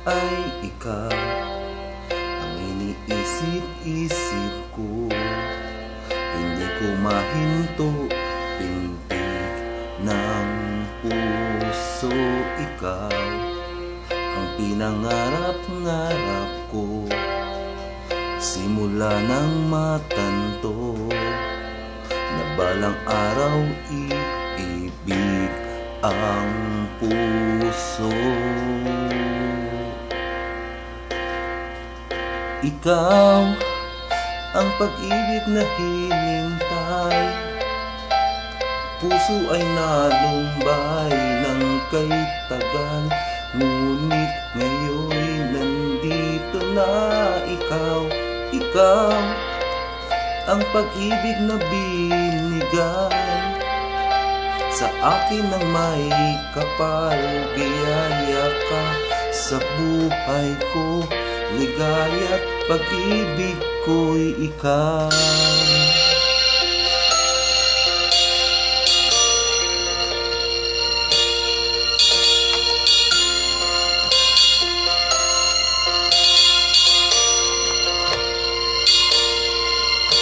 ay ikaw ang iniisip-isip ko. Hindi ko mahinto, pintig ng puso. Ikaw ang pinangarap-ngarap ko, simula ng matanto na balang araw iibig ang puso. Ikaw ang pag-ibig na hinintay, puso ay nalumbay ng kay tagal. Ngunit ngayon'y nandito na ikaw. Ikaw ang pag-ibig na binigay sa akin ng may kapal. Biyaya ka sa buhay ko, ligaya't pag-ibig ko'y ikaw.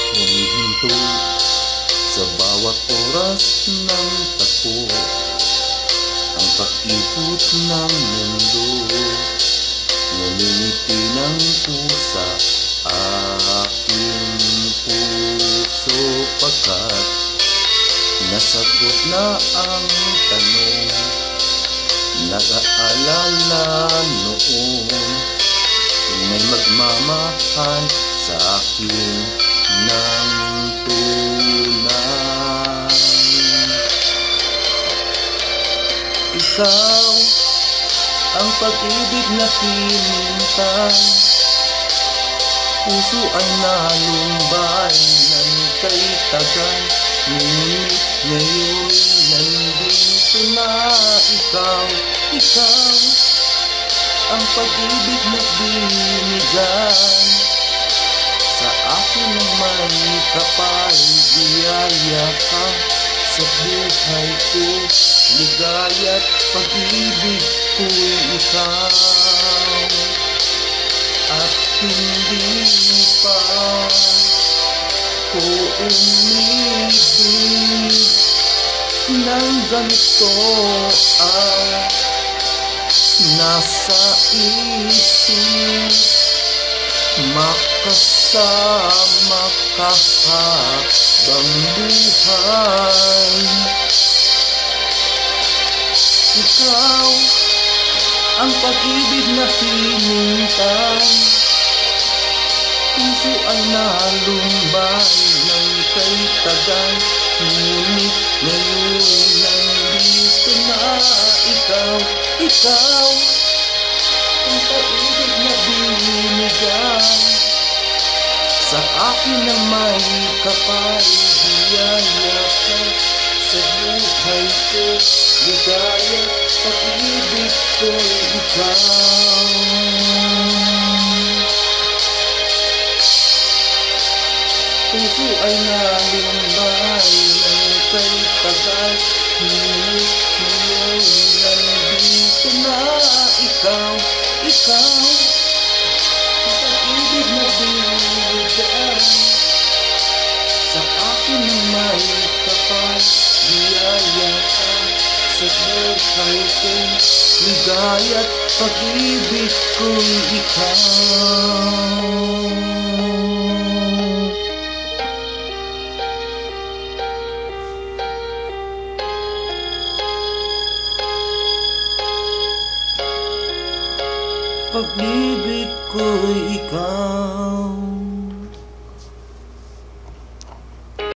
Humihinto sa bawat oras ng tagpo ang pag-ikot ng mundo. Ngumingiti ng pusa aking puso, pagkat nasagot na ang tanong nag-aalala noon. May magmamahal sa akin ng tunay. Ikaw ang pag-ibig na hinintay, puso ay nalumbay ng kay tagal. Ngunit ngayon nandito na ikaw. Ikaw ang pag-ibig na binigay sa akin ng may kapal. Biyaya ka sa buhay ko, ligaya't pag-ibig ko'y ikaw. At hindi pa ko umibig ng ganito ang nasa isip. Makasama ka habang buhay. Ikaw ang pag-ibig na hinintay, puso ay nalumbay ng kay tagal. Ngunit ngayon nandito na ikaw. Ikaw ang pag-ibig na binigay sa akin ng may kapal. Biyaya ka sa buhay ko, ligaya pag-ibig ko'y ikaw. Puso ay nalumbay ng kay tagal. Ngunit ngayon nandito na ikaw. Ikaw ang pag-ibig na binigay sa akin ng may kapal. Biyaya ka sa buhay ko, ligaya't pag-ibig ko'y ikaw. Pag-ibig ko'y ikaw.